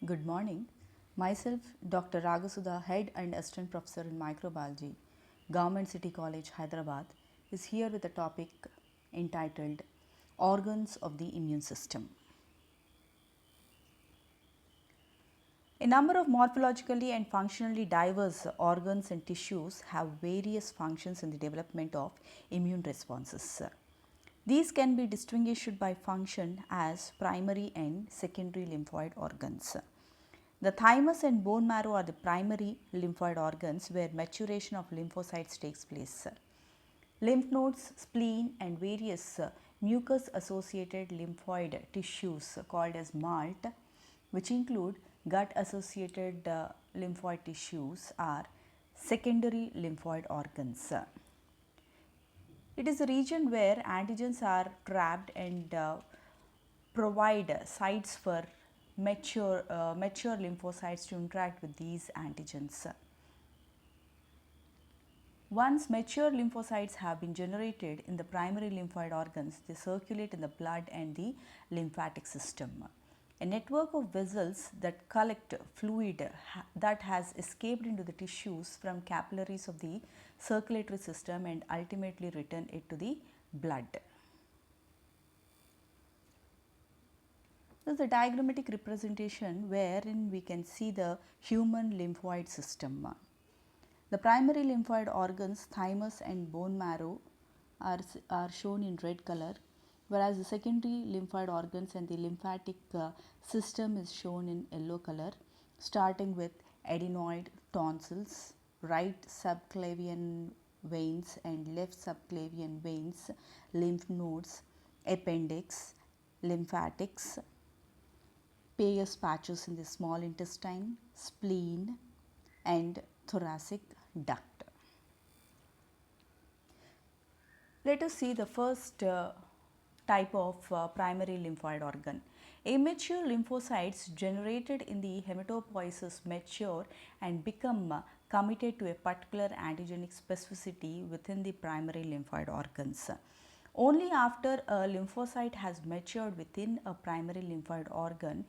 Good morning. Myself, Dr. Ragasudha, Head and Assistant Professor in Microbiology, Government City College, Hyderabad, is here with a topic entitled Organs of the Immune System. A number of morphologically and functionally diverse organs and tissues have various functions in the development of immune responses. These can be distinguished by function as primary and secondary lymphoid organs. The thymus and bone marrow are the primary lymphoid organs where maturation of lymphocytes takes place. Lymph nodes, spleen and various mucus associated lymphoid tissues called as MALT, which include gut associated lymphoid tissues, are secondary lymphoid organs. It is a region where antigens are trapped and provide sites for mature lymphocytes to interact with these antigens. Once mature lymphocytes have been generated in the primary lymphoid organs, they circulate in the blood and the lymphatic system. A network of vessels that collect fluid that has escaped into the tissues from capillaries of the circulatory system and ultimately return it to the blood. This is the diagrammatic representation wherein we can see the human lymphoid system. The primary lymphoid organs, thymus and bone marrow, are shown in red color, whereas the secondary lymphoid organs and the lymphatic system is shown in yellow color, starting with adenoid, tonsils, right subclavian veins and left subclavian veins, lymph nodes, appendix, lymphatics, Peyer's patches in the small intestine, spleen and thoracic duct. Let us see the first type of primary lymphoid organ. Immature lymphocytes generated in the hematopoiesis mature and become committed to a particular antigenic specificity within the primary lymphoid organs. Only after a lymphocyte has matured within a primary lymphoid organ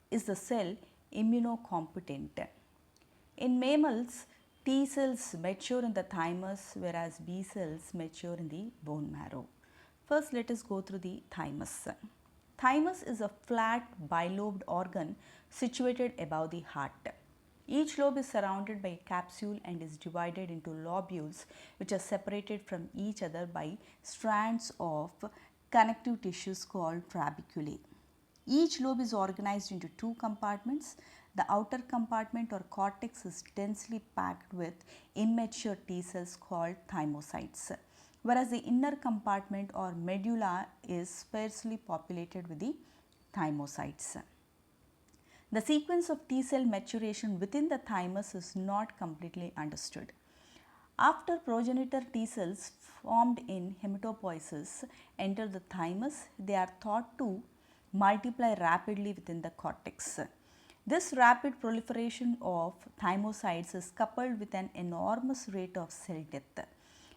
is the cell immunocompetent. In mammals, T cells mature in the thymus, whereas B cells mature in the bone marrow. First, let us go through the thymus. Thymus is a flat bilobed organ situated above the heart. Each lobe is surrounded by a capsule and is divided into lobules which are separated from each other by strands of connective tissues called trabeculae. Each lobe is organized into two compartments. The outer compartment or cortex is densely packed with immature T cells called thymocytes, whereas the inner compartment or medulla is sparsely populated with the thymocytes. The sequence of T cell maturation within the thymus is not completely understood. After progenitor T cells formed in hematopoiesis enter the thymus, they are thought to multiply rapidly within the cortex. This rapid proliferation of thymocytes is coupled with an enormous rate of cell death.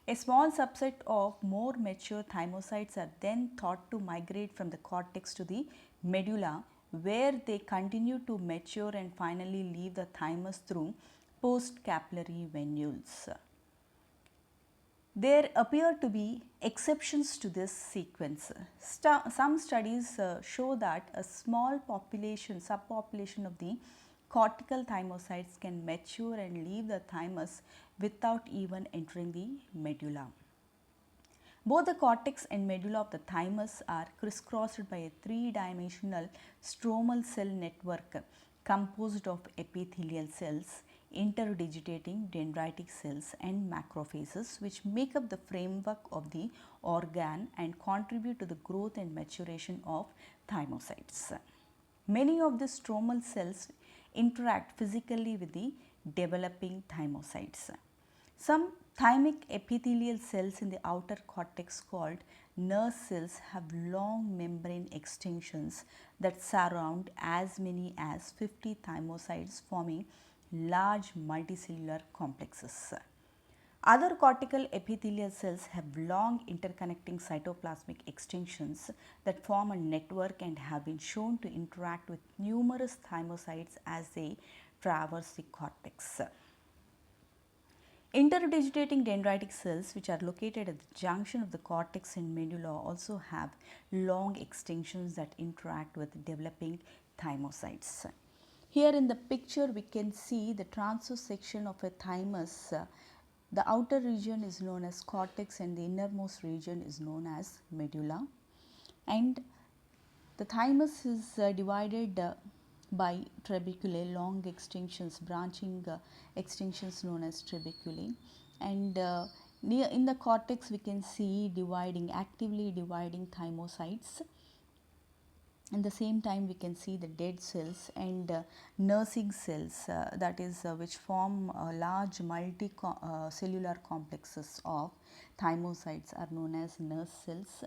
A small subset of more mature thymocytes are then thought to migrate from the cortex to the medulla, where they continue to mature and finally leave the thymus through post-capillary venules. There appear to be exceptions to this sequence. Some studies show that a small subpopulation of the cortical thymocytes can mature and leave the thymus without even entering the medulla. Both the cortex and medulla of the thymus are crisscrossed by a three-dimensional stromal cell network composed of epithelial cells, interdigitating dendritic cells and macrophages, which make up the framework of the organ and contribute to the growth and maturation of thymocytes. Many of the stromal cells interact physically with the developing thymocytes. Some thymic epithelial cells in the outer cortex called nerve cells have long membrane extensions that surround as many as 50 thymocytes, forming large multicellular complexes. Other cortical epithelial cells have long interconnecting cytoplasmic extensions that form a network and have been shown to interact with numerous thymocytes as they traverse the cortex. Interdigitating dendritic cells, which are located at the junction of the cortex and medulla, also have long extensions that interact with developing thymocytes. Here in the picture, we can see the transverse section of a thymus. The outer region is known as cortex and the innermost region is known as medulla. And the thymus is divided by trabeculae, long extensions, branching extensions known as trabeculae. And near in the cortex, we can see actively dividing thymocytes. At the same time, we can see the dead cells and nursing cells, that is, which form large multicellular complexes of thymocytes, are known as nurse cells.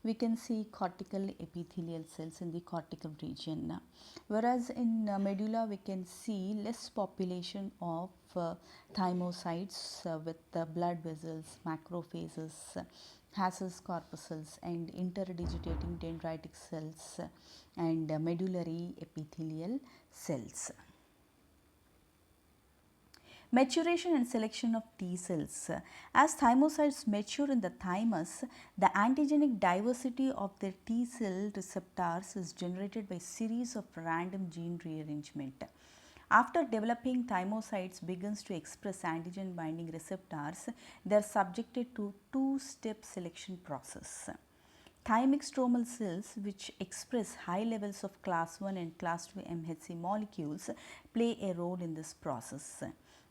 We can see cortical epithelial cells in the cortical region, whereas in medulla we can see less population of thymocytes with blood vessels, macrophages, habeas corpuscles and interdigitating dendritic cells and medullary epithelial cells. Maturation and selection of T cells. As thymocytes mature in the thymus, the antigenic diversity of their T cell receptors is generated by series of random gene rearrangement. After developing, thymocytes begins to express antigen binding receptors. They are subjected to two-step selection process. Thymic stromal cells, which express high levels of class 1 and class 2 MHC molecules, play a role in this process.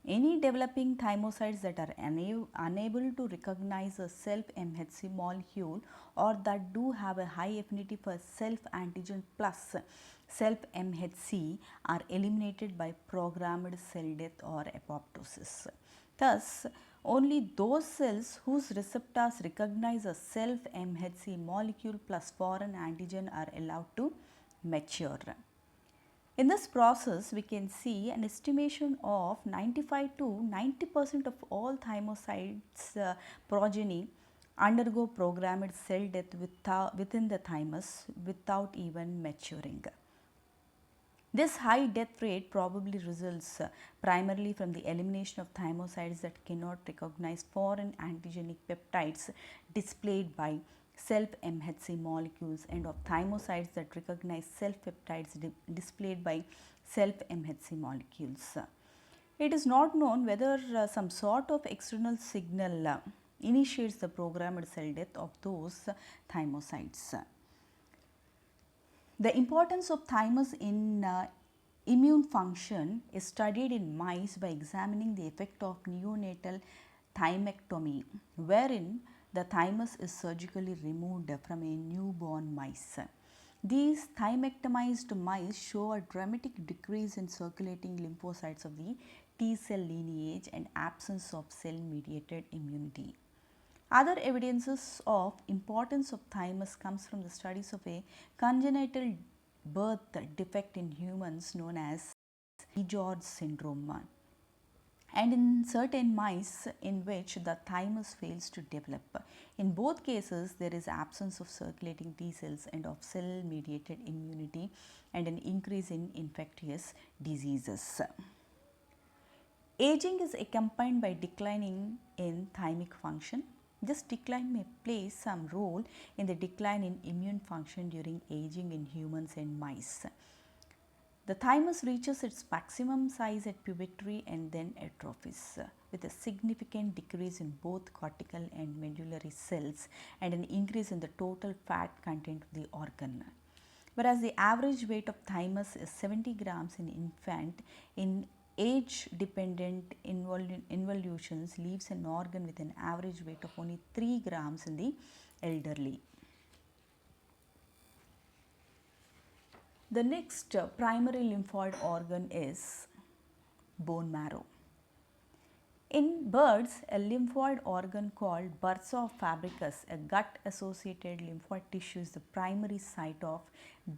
Any developing thymocytes that are unable to recognize a self MHC molecule or that do have a high affinity for self antigen plus self MHC are eliminated by programmed cell death or apoptosis. Thus, only those cells whose receptors recognize a self MHC molecule plus foreign antigen are allowed to mature. In this process, we can see an estimation of 95 to 90% of all thymocytes progeny undergo programmed cell death within the thymus without even maturing. This high death rate probably results primarily from the elimination of thymocytes that cannot recognize foreign antigenic peptides displayed by self MHC molecules and of thymocytes that recognize self peptides displayed by self MHC molecules. It is not known whether some sort of external signal initiates the programmed cell death of those thymocytes. The importance of thymus in immune function is studied in mice by examining the effect of neonatal thymectomy, wherein the thymus is surgically removed from a newborn mice. These thymectomized mice show a dramatic decrease in circulating lymphocytes of the T cell lineage and absence of cell mediated immunity. Other evidences of importance of thymus comes from the studies of a congenital birth defect in humans known as DiGeorge syndrome, and in certain mice in which the thymus fails to develop. In both cases, there is absence of circulating T cells and of cell mediated immunity and an increase in infectious diseases. Aging is accompanied by declining in thymic function. This decline may play some role in the decline in immune function during aging in humans and mice. The thymus reaches its maximum size at puberty and then atrophies, with a significant decrease in both cortical and medullary cells and an increase in the total fat content of the organ. Whereas the average weight of thymus is 70 grams in infant, in age dependent involutions leaves an organ with an average weight of only 3 grams in the elderly. The next primary lymphoid organ is bone marrow. In birds, a lymphoid organ called bursa fabricus, a gut associated lymphoid tissue, is the primary site of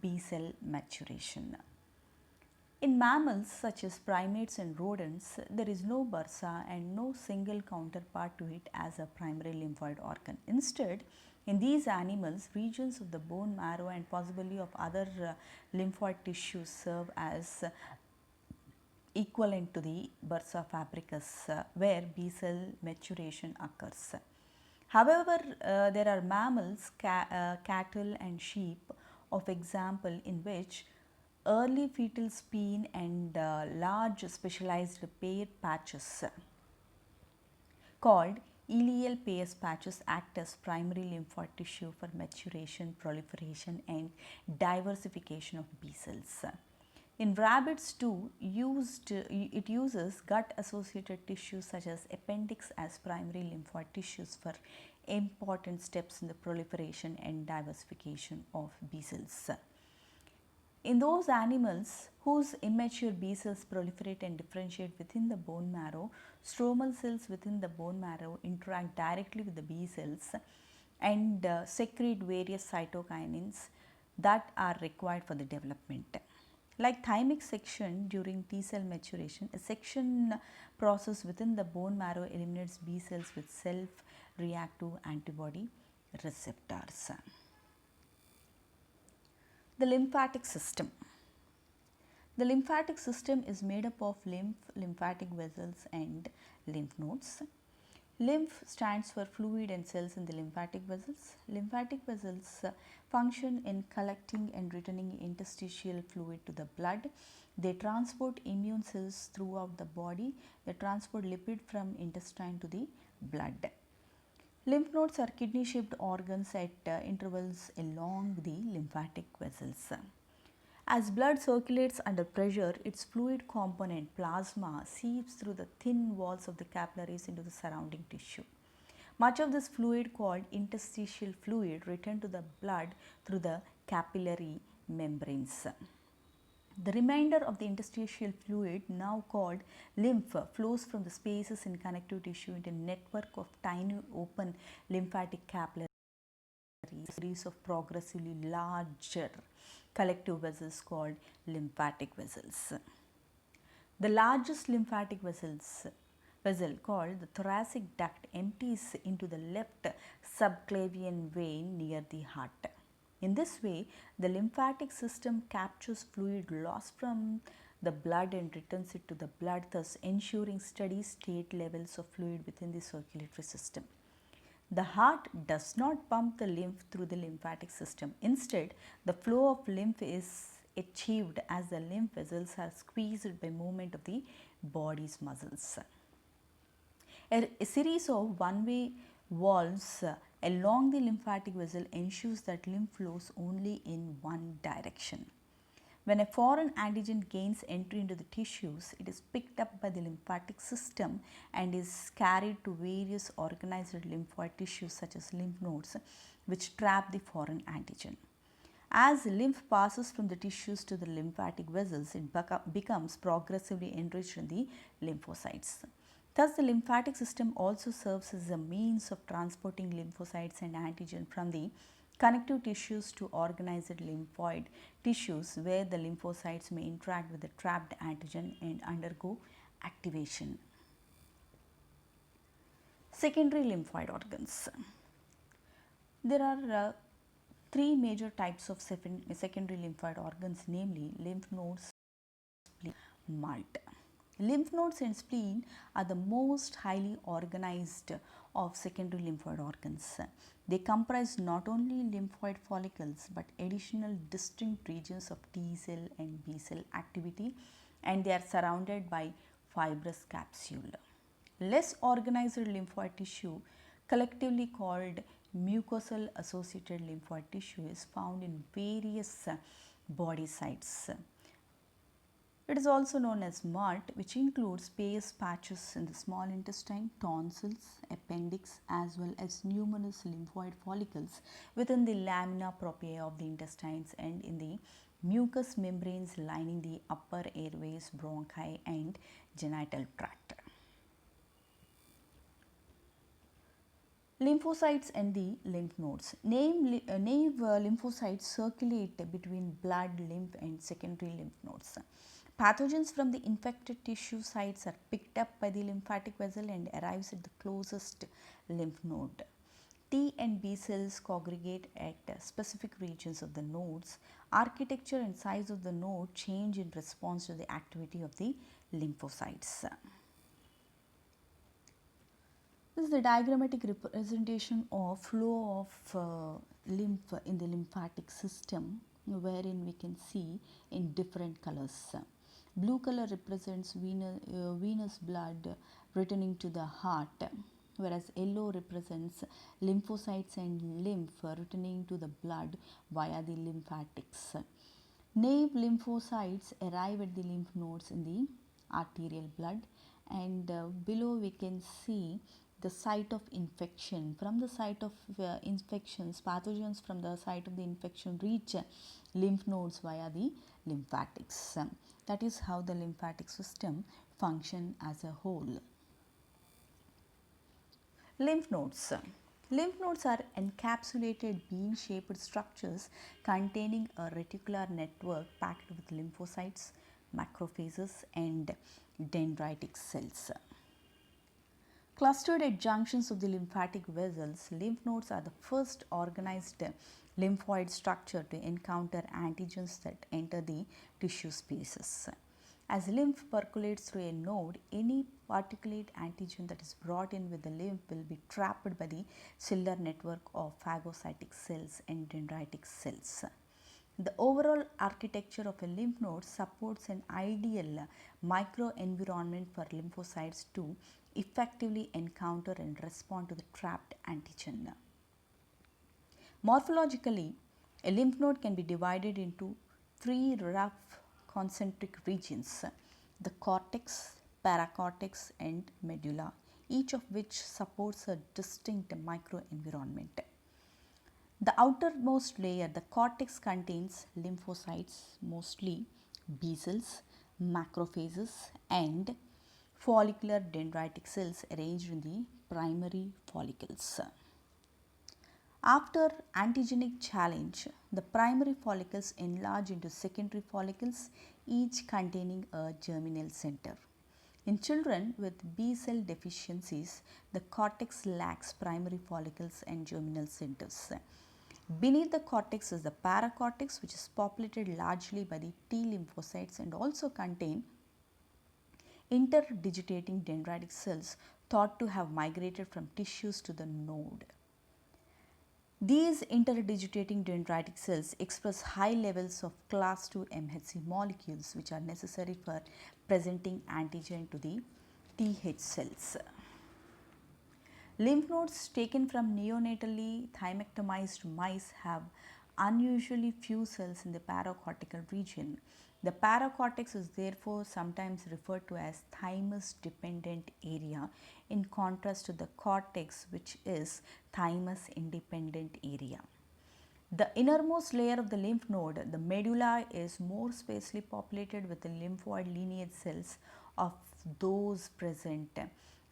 B cell maturation. In mammals such as primates and rodents, there is no bursa and no single counterpart to it as a primary lymphoid organ. Instead, in these animals, regions of the bone marrow and possibly of other lymphoid tissues serve as equivalent to the bursa fabricus where B cell maturation occurs. However, there are mammals, cattle and sheep of example in which early fetal spleen and large specialized pair patches called ileal pairs patches act as primary lymphoid tissue for maturation, proliferation and diversification of B cells. In rabbits too, it uses gut associated tissues such as appendix as primary lymphoid tissues for important steps in the proliferation and diversification of B cells. In those animals whose immature B cells proliferate and differentiate within the bone marrow, stromal cells within the bone marrow interact directly with the B cells and secrete various cytokinins that are required for the development. Like thymic section during T cell maturation, a section process within the bone marrow eliminates B cells with self-reactive antibody receptors. The lymphatic system. The lymphatic system is made up of lymphatic vessels and lymph nodes. Lymph stands for fluid and cells in the lymphatic vessels. Lymphatic vessels function in collecting and returning interstitial fluid to the blood. They transport immune cells throughout the body. They transport lipid from intestine to the blood. Lymph nodes are kidney-shaped organs at intervals along the lymphatic vessels. As blood circulates under pressure, its fluid component, plasma, seeps through the thin walls of the capillaries into the surrounding tissue. Much of this fluid, called interstitial fluid, returns to the blood through the capillary membranes. The remainder of the interstitial fluid, now called lymph, flows from the spaces in connective tissue into a network of tiny open lymphatic capillaries, a series of progressively larger collective vessels called lymphatic vessels. The largest lymphatic vessel called the thoracic duct empties into the left subclavian vein near the heart. In this way, the lymphatic system captures fluid lost from the blood and returns it to the blood, thus ensuring steady state levels of fluid within the circulatory system. The heart does not pump the lymph through the lymphatic system. Instead, the flow of lymph is achieved as the lymph vessels are squeezed by movement of the body's muscles. A series of one-way valves along the lymphatic vessel ensures that lymph flows only in one direction. When a foreign antigen gains entry into the tissues, it is picked up by the lymphatic system and is carried to various organized lymphoid tissues such as lymph nodes, which trap the foreign antigen. As lymph passes from the tissues to the lymphatic vessels, it becomes progressively enriched in the lymphocytes. Thus, the lymphatic system also serves as a means of transporting lymphocytes and antigen from the connective tissues to organized lymphoid tissues where the lymphocytes may interact with the trapped antigen and undergo activation. Secondary lymphoid organs. There are three major types of secondary lymphoid organs, namely lymph nodes, spleen, MALT. Lymph nodes and spleen are the most highly organized of secondary lymphoid organs. They comprise not only lymphoid follicles but additional distinct regions of T cell and B cell activity, and they are surrounded by fibrous capsule. Less organized lymphoid tissue, collectively called mucosal associated lymphoid tissue, is found in various body sites. It is also known as MALT, which includes Peyer's patches in the small intestine, tonsils, appendix, as well as numerous lymphoid follicles within the lamina propria of the intestines and in the mucous membranes lining the upper airways, bronchi, and genital tract. Lymphocytes and the lymph nodes. Lymphocytes circulate between blood, lymph and secondary lymph nodes. Pathogens from the infected tissue sites are picked up by the lymphatic vessel and arrives at the closest lymph node. T and B cells congregate at specific regions of the nodes. Architecture and size of the node change in response to the activity of the lymphocytes. This is the diagrammatic representation of flow of lymph in the lymphatic system, wherein we can see in different colors. Blue color represents venous blood returning to the heart, whereas yellow represents lymphocytes and lymph returning to the blood via the lymphatics. Naive lymphocytes arrive at the lymph nodes in the arterial blood, and below we can see the site of infection. From the site of infections, pathogens from the site of the infection reach lymph nodes via the lymphatics. That is how the lymphatic system function as a whole. Lymph nodes. Lymph nodes are encapsulated bean-shaped structures containing a reticular network packed with lymphocytes, macrophages and dendritic cells. Clustered at junctions of the lymphatic vessels, lymph nodes are the first organized lymphoid structure to encounter antigens that enter the tissue spaces. As lymph percolates through a node, any particulate antigen that is brought in with the lymph will be trapped by the cellular network of phagocytic cells and dendritic cells. The overall architecture of a lymph node supports an ideal microenvironment for lymphocytes to effectively encounter and respond to the trapped antigen. Morphologically, a lymph node can be divided into three rough concentric regions: the cortex, paracortex and medulla, each of which supports a distinct microenvironment. The outermost layer, the cortex, contains lymphocytes, mostly B cells, macrophages and follicular dendritic cells arranged in the primary follicles. After antigenic challenge, the primary follicles enlarge into secondary follicles, each containing a germinal center. In children with B cell deficiencies, the cortex lacks primary follicles and germinal centers. Beneath the cortex is the paracortex, which is populated largely by the T lymphocytes and also contain interdigitating dendritic cells thought to have migrated from tissues to the node. These interdigitating dendritic cells express high levels of class II MHC molecules, which are necessary for presenting antigen to the Th cells. Lymph nodes taken from neonatally thymectomized mice have unusually few cells in the paracortical region. The paracortex is therefore sometimes referred to as thymus dependent area, in contrast to the cortex, which is thymus independent area. The innermost layer of the lymph node, the medulla, is more sparsely populated with the lymphoid lineage cells of those present.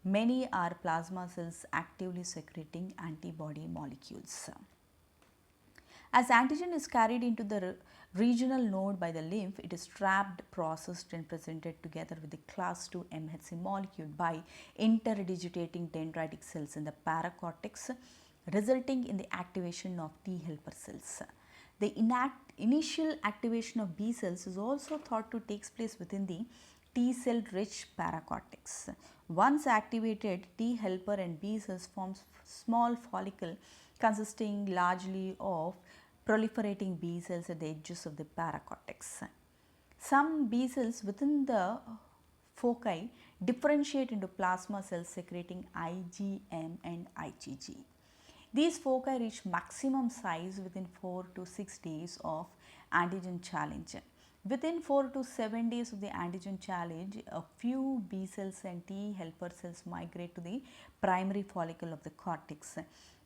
Many are plasma cells actively secreting antibody molecules. As antigen is carried into the regional node by the lymph, it is trapped, processed and presented together with the class II MHC molecule by interdigitating dendritic cells in the paracortex, resulting in the activation of T helper cells. The initial activation of B cells is also thought to take place within the T cell rich paracortex. Once activated, T helper and B cells form small follicle consisting largely of proliferating B cells at the edges of the paracortex. Some B cells within the foci differentiate into plasma cells secreting IgM and IgG. These foci reach maximum size within 4 to 6 days of antigen challenge. Within 4 to 7 days of the antigen challenge, a few B cells and T helper cells migrate to the primary follicle of the cortex.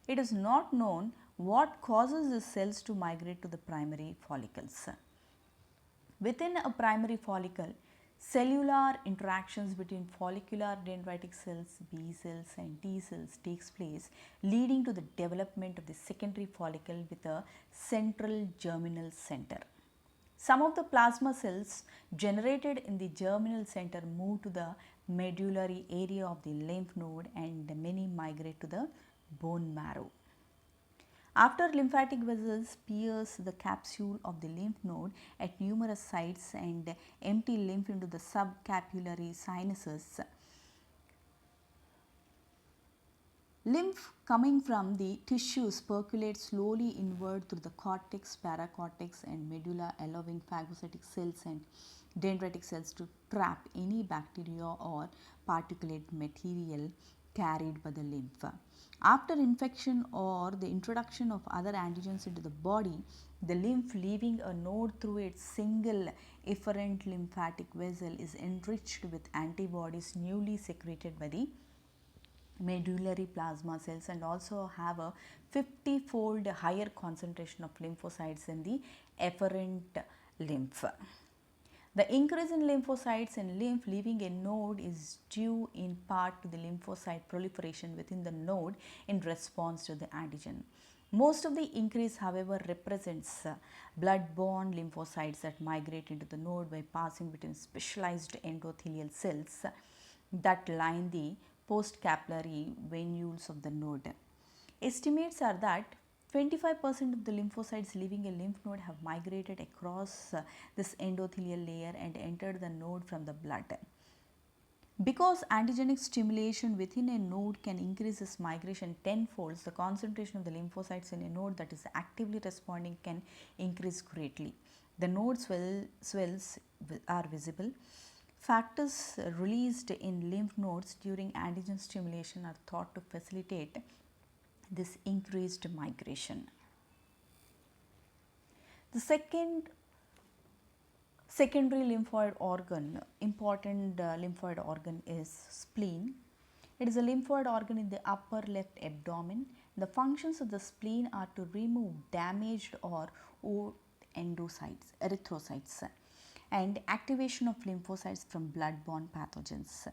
It is not known what causes the cells to migrate to the primary follicles. Within a primary follicle, Cellular interactions between follicular dendritic cells, B cells and T cells takes place, leading to the development of the secondary follicle with a central germinal center. Some of the plasma cells generated in the germinal center move to the medullary area of the lymph node and many migrate to the bone marrow. After lymphatic vessels pierce the capsule of the lymph node at numerous sites and empty lymph into the subcapillary sinuses, lymph coming from the tissues percolates slowly inward through the cortex, paracortex and medulla, allowing phagocytic cells and dendritic cells to trap any bacteria or particulate material carried by the lymph. After infection or the introduction of other antigens into the body, the lymph leaving a node through its single efferent lymphatic vessel is enriched with antibodies newly secreted by the medullary plasma cells and also have a 50-fold higher concentration of lymphocytes in the efferent lymph. The increase in lymphocytes in lymph leaving a node is due in part to the lymphocyte proliferation within the node in response to the antigen. Most of the increase, however, represents blood-borne lymphocytes that migrate into the node by passing between specialized endothelial cells that line the postcapillary venules of the node. Estimates are that 25% of the lymphocytes leaving a lymph node have migrated across this endothelial layer and entered the node from the blood. Because antigenic stimulation within a node can increase this migration tenfold, the concentration of the lymphocytes in a node that is actively responding can increase greatly. The node swells are visible. Factors released in lymph nodes during antigen stimulation are thought to facilitate this increased migration. The secondary lymphoid organ, important lymphoid organ is spleen. It is a lymphoid organ in the upper left abdomen. The functions of the spleen are to remove damaged or old endocytes, erythrocytes, and activation of lymphocytes from blood-borne pathogens.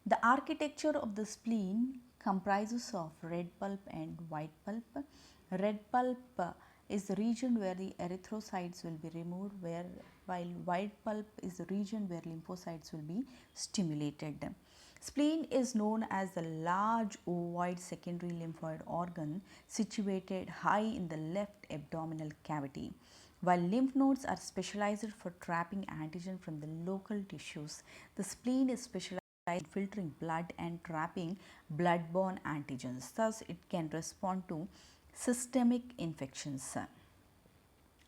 The architecture of the spleen comprises of red pulp and white pulp. Red pulp is the region where the erythrocytes will be removed, while white pulp is the region where lymphocytes will be stimulated. Spleen is known as the large ovoid secondary lymphoid organ situated high in the left abdominal cavity. While lymph nodes are specialized for trapping antigen from the local tissues, the spleen is specialized in filtering blood and trapping blood-borne antigens. Thus, it can respond to systemic infections.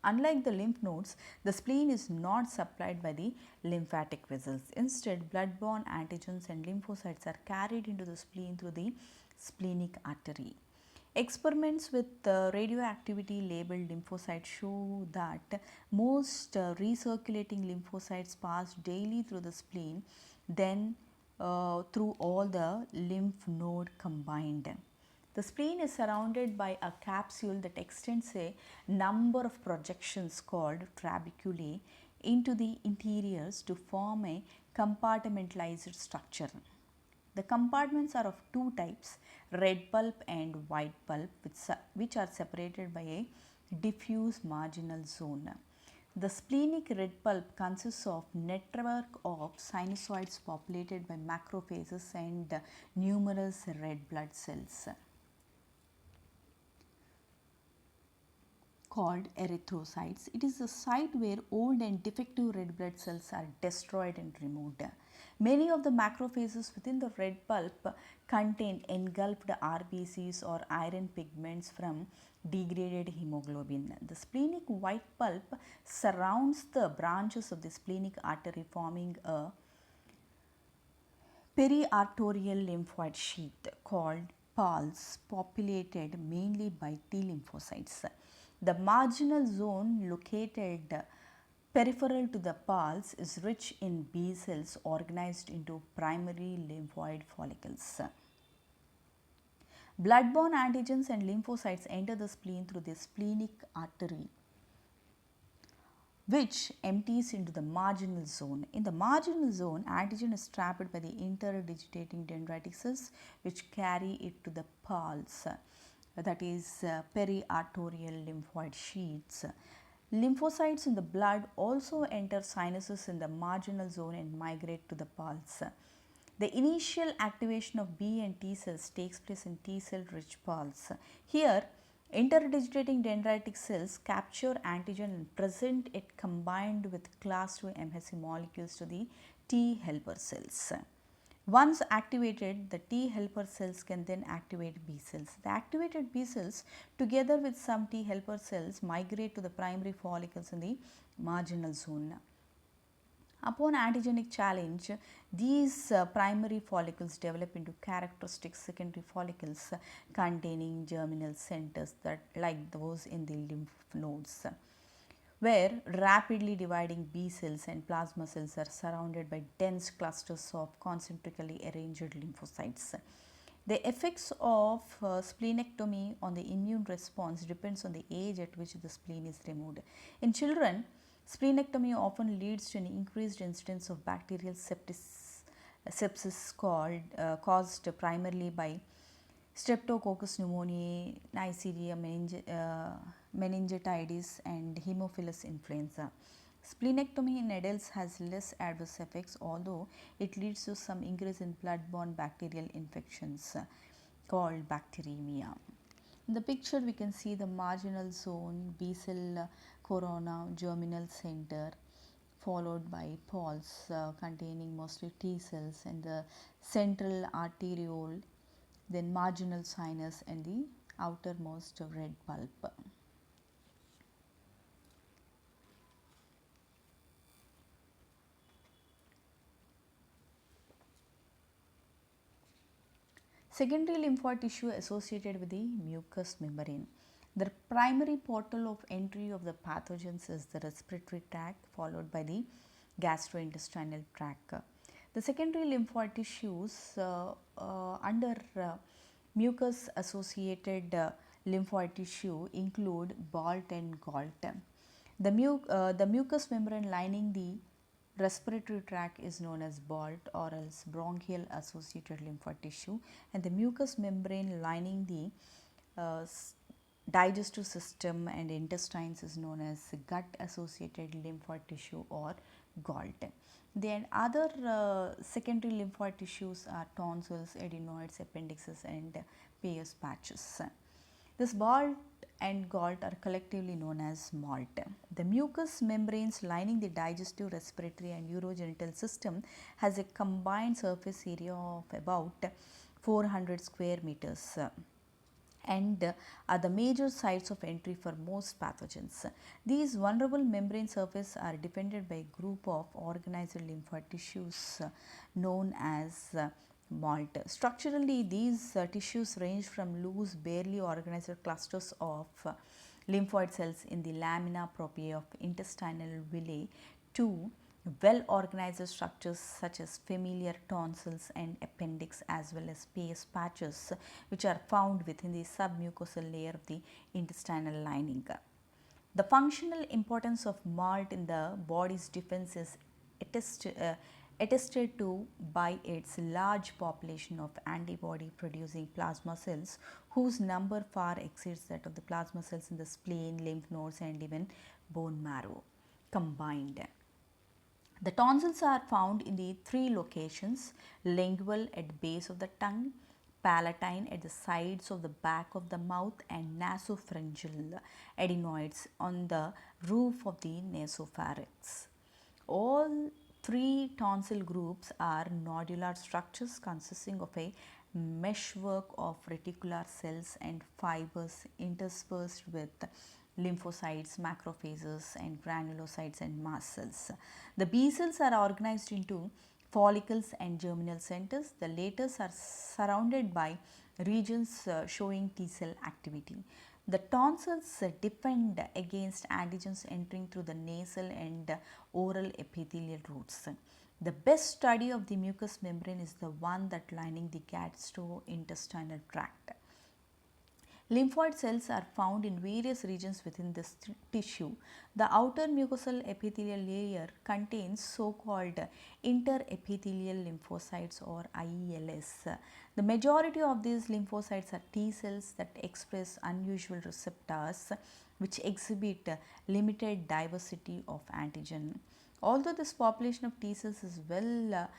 Unlike the lymph nodes, the spleen is not supplied by the lymphatic vessels. Instead, blood-borne antigens and lymphocytes are carried into the spleen through the splenic artery. Experiments with radioactivity labeled lymphocytes show that most recirculating lymphocytes pass daily through the spleen, then through all the lymph node combined. The spleen is surrounded by a capsule that extends a number of projections called trabeculae into the interiors to form a compartmentalized structure. The compartments are of two types, red pulp and white pulp, which are separated by a diffuse marginal zone. The splenic red pulp consists of network of sinusoids populated by macrophages and numerous red blood cells called erythrocytes. It is the site where old and defective red blood cells are destroyed and removed. Many of the macrophages within the red pulp contain engulfed RBCs or iron pigments from degraded hemoglobin. The splenic white pulp surrounds the branches of the splenic artery, forming a periarterial lymphoid sheath called pulse, populated mainly by T lymphocytes. The marginal zone located peripheral to the pulse is rich in B cells organized into primary lymphoid follicles. Blood-borne antigens and lymphocytes enter the spleen through the splenic artery. which empties into the marginal zone. In the marginal zone, antigen is trapped by the interdigitating dendritic cells which carry it to the pulse, that is periarterial lymphoid sheaths. Lymphocytes in the blood also enter sinuses in the marginal zone and migrate to the pulse. The initial activation of B and T cells takes place in T cell rich pulse. Here, interdigitating dendritic cells capture antigen and present it combined with class II MHC molecules to the T helper cells. Once activated, the T helper cells can then activate B cells. The activated B cells together with some T helper cells migrate to the primary follicles in the marginal zone. Upon antigenic challenge, these primary follicles develop into characteristic secondary follicles containing germinal centers that like those in the lymph nodes, where rapidly dividing B cells and plasma cells are surrounded by dense clusters of concentrically arranged lymphocytes. The effects of splenectomy on the immune response depends on the age at which the spleen is removed. In children, splenectomy often leads to an increased incidence of bacterial sepsis caused primarily by Streptococcus pneumoniae, Neisseria meningitidis, and Haemophilus influenza. Splenectomy in adults has less adverse effects, although it leads to some increase in blood-borne bacterial infections called bacteremia. In the picture, we can see the marginal zone, B cell corona, germinal center, followed by pulse containing mostly T cells, and the central arteriole, then marginal sinus, and the outermost red pulp. Secondary lymphoid tissue associated with the mucous membrane. The primary portal of entry of the pathogens is the respiratory tract, followed by the gastrointestinal tract. The secondary lymphoid tissues under mucus associated lymphoid tissue include BALT and GALT. The mucous membrane lining the respiratory tract is known as BALT or else bronchial associated lymphoid tissue, and the mucous membrane lining the digestive system and intestines is known as gut associated lymphoid tissue or GALT. Then other secondary lymphoid tissues are tonsils, adenoids, appendixes, and Peyer's patches. This BALT and GALT are collectively known as MALT. The mucous membranes lining the digestive, respiratory, and urogenital system has a combined surface area of about 400 square meters and are the major sites of entry for most pathogens. These vulnerable membrane surfaces are defended by a group of organized lymphoid tissues known as MALT. Structurally, these tissues range from loose, barely organized clusters of lymphoid cells in the lamina propria of intestinal villi to well organized structures such as familiar tonsils and appendix, as well as Peyer's patches, which are found within the submucosal layer of the intestinal lining. The functional importance of MALT in the body's defense is attested to by its large population of antibody producing plasma cells, whose number far exceeds that of the plasma cells in the spleen, lymph nodes, and even bone marrow combined. The tonsils are found in the three locations: lingual at base of the tongue, palatine at the sides of the back of the mouth, and nasopharyngeal adenoids on the roof of the nasopharynx. All three tonsil groups are nodular structures consisting of a meshwork of reticular cells and fibers interspersed with lymphocytes, macrophages, and granulocytes and mast cells. The B cells are organized into follicles and germinal centers. The latter are surrounded by regions showing T cell activity. The tonsils defend against antigens entering through the nasal and oral epithelial roots. The best study of the mucous membrane is the one that lining the gastrointestinal tract. Lymphoid cells are found in various regions within this tissue. The outer mucosal epithelial layer contains so-called interepithelial lymphocytes or IELs. The majority of these lymphocytes are T cells that express unusual receptors which exhibit limited diversity of antigen. Although this population of T cells is well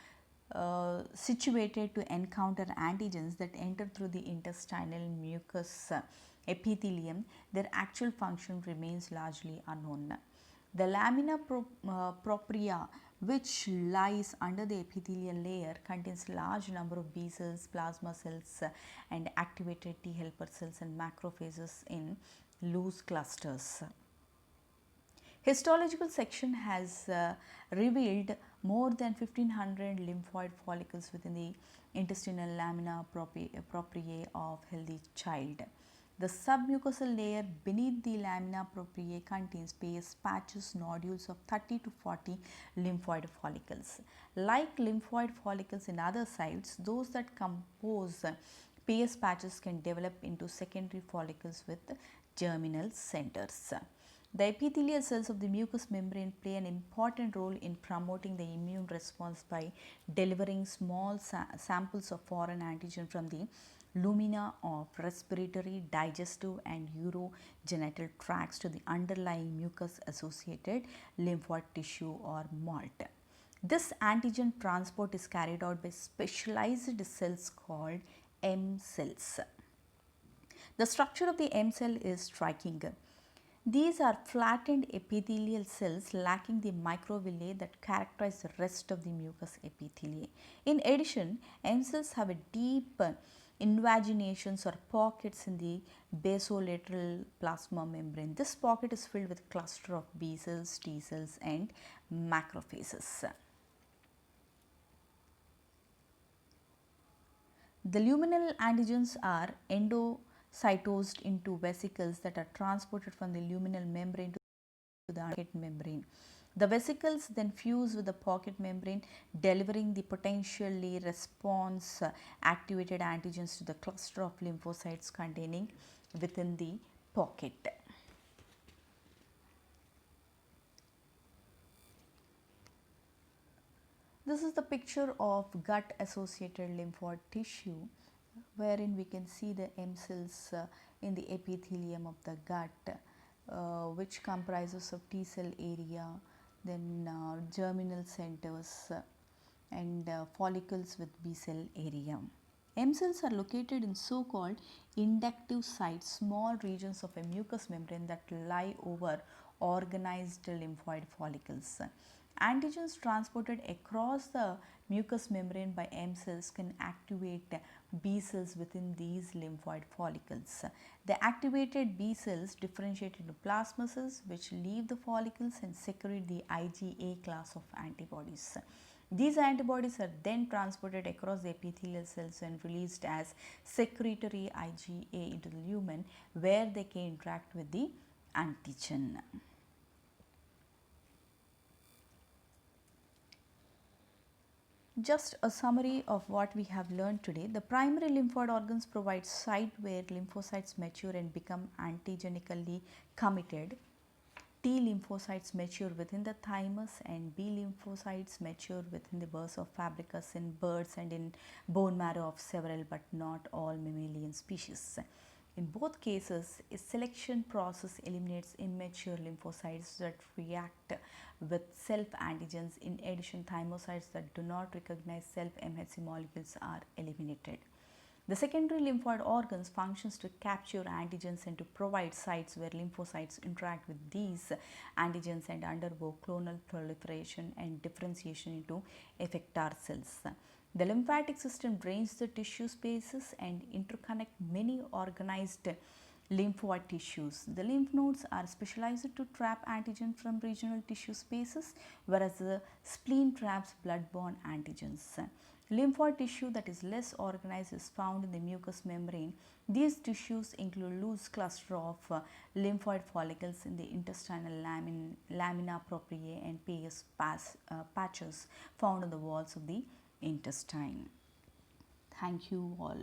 situated to encounter antigens that enter through the intestinal mucous epithelium, their actual function remains largely unknown. The lamina propria, which lies under the epithelial layer, contains large number of B cells, plasma cells, and activated T helper cells and macrophages in loose clusters. Histological section has revealed more than 1500 lymphoid follicles within the intestinal lamina propria of healthy child. The submucosal layer beneath the lamina propria contains Peyer's patches nodules of 30 to 40 lymphoid follicles. Like lymphoid follicles in other sites, those that compose Peyer's patches can develop into secondary follicles with germinal centers. The epithelial cells of the mucous membrane play an important role in promoting the immune response by delivering small samples of foreign antigen from the lumina of respiratory, digestive and urogenital tracts to the underlying mucus associated lymphoid tissue or MALT. This antigen transport is carried out by specialized cells called M cells. The structure of the M cell is striking. These are flattened epithelial cells lacking the microvilli that characterize the rest of the mucous epithelium. In addition, M cells have a deep invaginations or pockets in the basolateral plasma membrane. This pocket is filled with a cluster of B cells, T cells and macrophages. The luminal antigens are endocytosed into vesicles that are transported from the luminal membrane to the pocket membrane. The vesicles then fuse with the pocket membrane, delivering the potentially response activated antigens to the cluster of lymphocytes containing within the pocket. This is the picture of gut associated lymphoid tissue, wherein we can see the M cells in the epithelium of the gut, which comprises of T cell area, then germinal centers and follicles with B cell area. M cells are located in so-called inductive sites, small regions of a mucous membrane that lie over organized lymphoid follicles. Antigens transported across the mucous membrane by M cells can activate B cells within these lymphoid follicles. The activated B cells differentiate into plasma cells, which leave the follicles and secrete the IgA class of antibodies. These antibodies are then transported across the epithelial cells and released as secretory IgA into the lumen, where they can interact with the antigen. Just a summary of what we have learned today. The primary lymphoid organs provide site where lymphocytes mature and become antigenically committed. T lymphocytes mature within the thymus and B lymphocytes mature within the bursa fabricus in birds and in bone marrow of several but not all mammalian species. In both cases, a selection process eliminates immature lymphocytes that react with self-antigens. In addition, thymocytes that do not recognize self-MHC molecules are eliminated. The secondary lymphoid organs functions to capture antigens and to provide sites where lymphocytes interact with these antigens and undergo clonal proliferation and differentiation into effector cells. The lymphatic system drains the tissue spaces and interconnect many organized lymphoid tissues. The lymph nodes are specialized to trap antigen from regional tissue spaces, whereas the spleen traps blood-borne antigens. Lymphoid tissue that is less organized is found in the mucous membrane. These tissues include loose cluster of lymphoid follicles in the intestinal lamina propria and Peyer's patches found on the walls of the intestine. Thank you all.